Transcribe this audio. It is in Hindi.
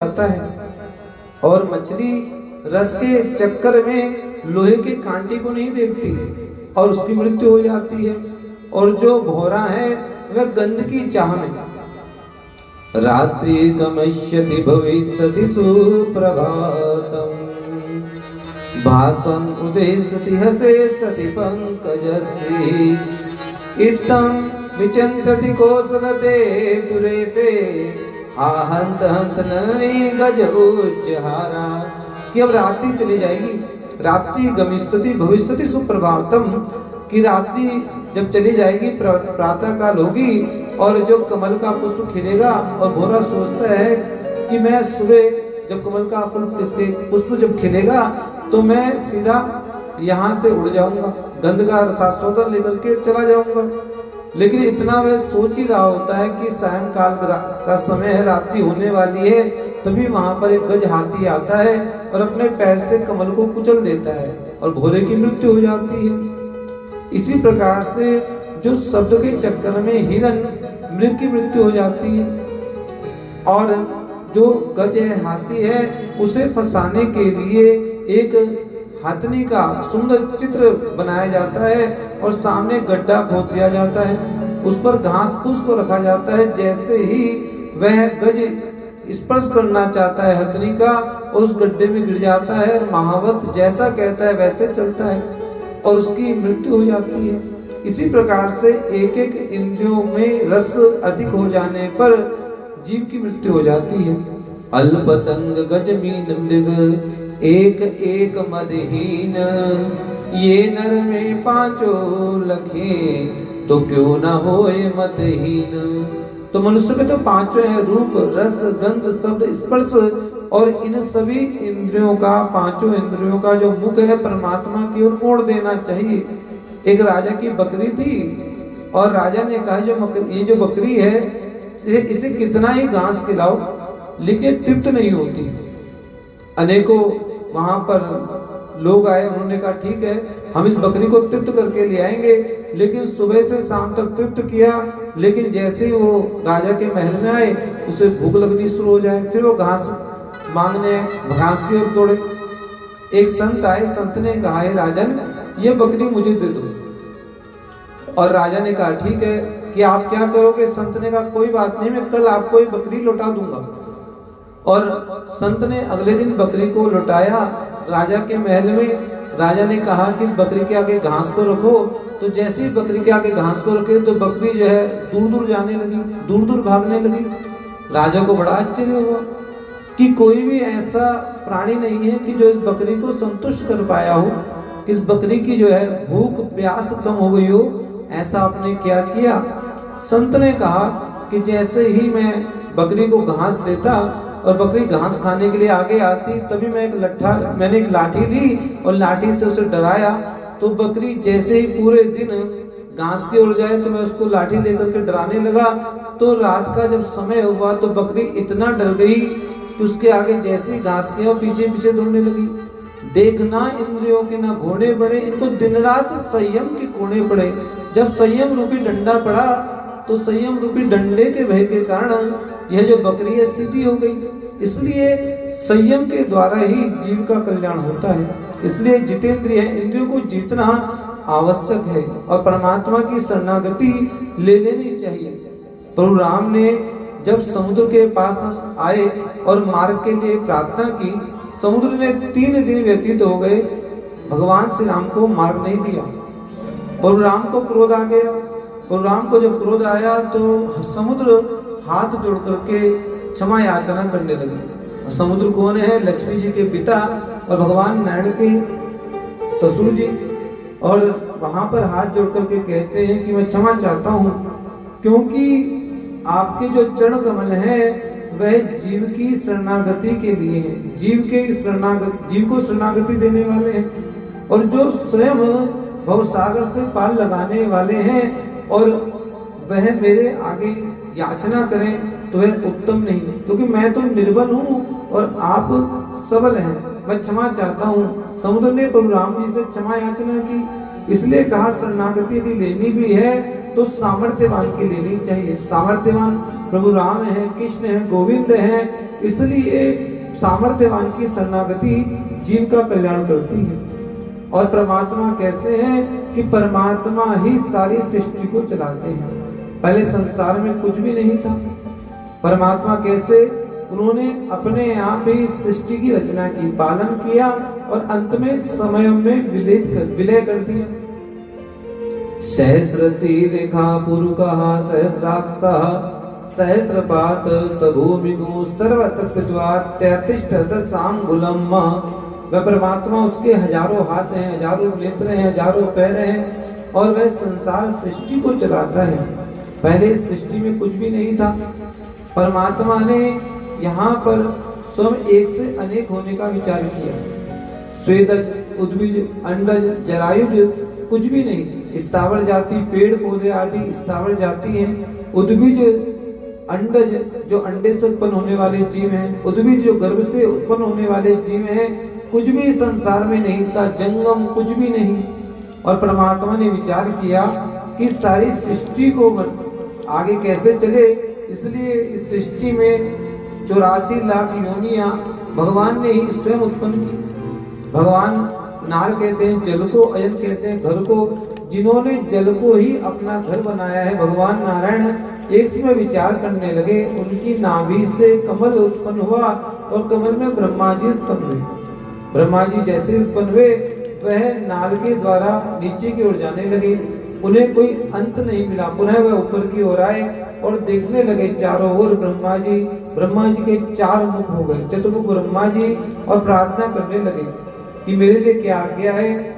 जाता है। और मछली रस के चक्कर में लोहे के कांटे को नहीं देखती और उसकी मृत्यु हो जाती है। और जो भौरा है वह गंध की चाह में रात्रि गमष्यति भविष्यति सुप्रभातम भासं उदेशति हसेशति पंकजश्री इत्थं विचिन्त्यति कोसलते दुरेते आहंत हंत नई गज उच्चहारा। कि अब रात्रि चली जाएगी, रात्रि गमिष्यति भविष्यति सुप्रभातम, कि रात्रि जब चली जाएगी प्रातः काल होगी और जो कमल का पुष्प खिलेगा और भौरा सोचता है कि मैं सुबह जब कमल का इसके पुष्प जब खिलेगा तो मैं सीधा यहाँ से उड़ जाऊंगा, गंध का रसास्वादन लेकर के चला जाऊंगा। लेकिन इतना वह सोच ही रहा होता है कि सायंकाल का समय है, रात्रि होने वाली है, तभी वहां पर एक गज हाथी आता है और अपने पैर से कमल को कुचल देता है और भौरे की मृत्यु हो जाती है। इसी प्रकार से जो शब्द के चक्कर में हिरण मृग की मृत्यु हो जाती है और जो गज हाथी है उसे फंसाने के लिए एक हाथनी का सुंदर चित्र बनाया जाता है और सामने गड्ढा खोद दिया जाता है, उस पर घास फूस को रखा जाता है। जैसे ही वह गज स्पर्श करना चाहता है हथनी का और उस गड्ढे में गिर जाता है और महावत जैसा कहता है वैसे चलता है और उसकी मृत्यु हो जाती है। इसी प्रकार से एक एक इंद्रियों में रस अधिक हो जाने पर जीव की मृत्यु हो जाती है। अल्पतंग गजमीन मृग एक एक मदहीन, ये नर में पांचों लखे तो क्यों न होए मतहीन। तो मनुष्य में तो पांचों है, रूप रस गंध शब्द स्पर्श, और इन सभी इंद्रियों का पांचों इंद्रियों का जो मुख है परमात्मा की ओर मोड़ देना चाहिए। एक राजा की बकरी थी और राजा ने कहा ये जो बकरी है इसे कितना ही घास खिलाओ लेकिन तृप्त नहीं होती। अनेकों वहां पर लोग आए, उन्होंने कहा ठीक है हम इस बकरी को तृप्त करके ले आएंगे, लेकिन सुबह से शाम तक तृप्त किया, लेकिन जैसे ही वो राजा के महल में आए उसे भूख लगनी शुरू हो जाए, फिर वो घास मांगने घास की ओर दौड़े। एक संत आए, संत ने कहा है राजन ये बकरी मुझे दे दो। और राजा ने कहा ठीक है कि आप क्या करोगे? संत ने कहा कोई बात नहीं, मैं कल आपको ये बकरी लौटा दूंगा। और संत ने अगले दिन बकरी को लौटाया राजा के महल में। राजा ने कहा कि इस बकरी के आगे घास को रखो, तो जैसे ही बकरी के आगे घास को रखे तो बकरी जो है दूर दूर जाने लगी, दूर दूर भागने लगी। राजा को बड़ा आश्चर्य हुआ कि कोई भी ऐसा प्राणी नहीं है कि जो इस बकरी को संतुष्ट कर पाया हो, कि इस बकरी की जो है भूख प्यास कम हो गई हो। ऐसा आपने क्या किया? संत ने कहा कि जैसे ही मैं बकरी को घास देता और बकरी घास खाने के लिए आगे आती, तभी मैंने एक लाठी ली और लाठी से उसे डराया, तो बकरी जैसे ही पूरे दिन घास की ओर जाए तो मैं उसको लाठी लेकर के डराने लगा। तो रात का जब समय हुआ तो बकरी इतना डर गई कि उसके आगे जैसे ही घास किया पीछे पीछे दौड़ने लगी। देखना इंद्रियों के ना घोड़े पड़े, इनको दिन रात संयम के कोने पड़े। जब संयम रूपी डंडा पड़ा तो संयम रूपी डंडे के भय के कारण यह जो बकरी है सीधी हो गई। इसलिए संयम के द्वारा ही जीव का कल्याण होता है। इसलिए जितेंद्रिय इंद्रियों को जीतना आवश्यक है और परमात्मा की शरणागति ले लेनी चाहिए। प्रभु राम ने जब समुद्र के पास आए और मार्ग के लिए प्रार्थना की, समुद्र ने 3 दिन व्यतीत हो गए, भगवान श्री राम को मार्ग नहीं दिया। प्रभु राम को क्रोध आ गया। प्रभु राम को जब क्रोध आया तो समुद्र हाथ जोड़ करके क्षमा याचना करने लगे। समुद्र कौन है? लक्ष्मी जी के पिता और भगवान नारायण के ससुर जी। और वहां पर हाथ जोड़ करके कहते हैं कि मैं क्षमा चाहता हूँ, क्योंकि आपके जो चरण कमल है वह जीव की शरणागति के लिए है, जीव को शरणागति देने वाले हैं। और जो स्वयं भवसागर से पार लगाने वाले हैं और वह मेरे आगे याचना करें तो वह उत्तम नहीं है, क्योंकि मैं तो निर्बल हूँ और आप सबल हैं। मैं क्षमा चाहता हूँ। समुद्र ने प्रभु राम जी से क्षमा याचना की। इसलिए कहा शरणागति यदि लेनी भी है तो सामर्थ्यवान की लेनी चाहिए। सामर्थ्यवान प्रभु राम है, कृष्ण है, गोविंद है, इसलिए सामर्थ्यवान की शरणागति जीव का कल्याण करती है। और परमात्मा कैसे हैं कि परमात्मा ही सारी सृष्टि को चलाते हैं। पहले संसार में कुछ भी नहीं था। परमात्मा कैसे, उन्होंने अपने आप ही सृष्टि की रचना की, पालन किया और अंत में समय में विलय कर दिया। सहस्रशीरेखा पुरुषः सहस्राक्षः सहस्रपात सभूमिगो सर्वतस्पित्वात्यतिष्ठत सांगुलम। वह परमात्मा, उसके हजारों हाथ हैं, हजारों नेत्र हैं, हजारों पैर हैं और वह संसार सृष्टि को चलाता है। पहले सृष्टि में कुछ भी नहीं था। परमात्मा ने यहाँ पर स्वयं एक से अनेक होने का विचार किया। स्वेदज, उद्भिज, अंडज, जरायुज कुछ भी नहीं। स्थावर जाति, पेड़ पौधे आदि स्थावर जाति हैं। उद्भिज, अंडज जो अंडे से उत्पन्न होने वाले जीव हैं, उद्भिज जो गर्भ से उत्पन्न होने वाले जीव हैं, कुछ भी संसार में नहीं था। जंगम कुछ भी नहीं। और परमात्मा ने विचार किया कि सारी सृष्टि को आगे कैसे चले, इसलिए इस सृष्टि में 84 लाख योनियां भगवान ने ही स्वयं उत्पन्न की। भगवान नार कहते हैं जल को, अयन कहते हैं घर को। जिन्होंने जल को ही अपना घर बनाया है भगवान नारायण, एक समय विचार करने लगे। उनकी नाभि से कमल उत्पन्न हुआ और कमल में ब्रह्मा जी उत्पन्न हुए। ब्रह्मा जी जैसे उत्पन्न हुए, वह नाल के द्वारा नीचे की ओर जाने लगे। उन्हें कोई अंत नहीं मिला। पुनः वह ऊपर की ओर आए और देखने लगे चारों ओर ब्रह्मा जी के 4 मुख हो गए, चतुर्मुख ब्रह्मा जी, और प्रार्थना करने लगे कि मेरे लिए क्या आज्ञा है।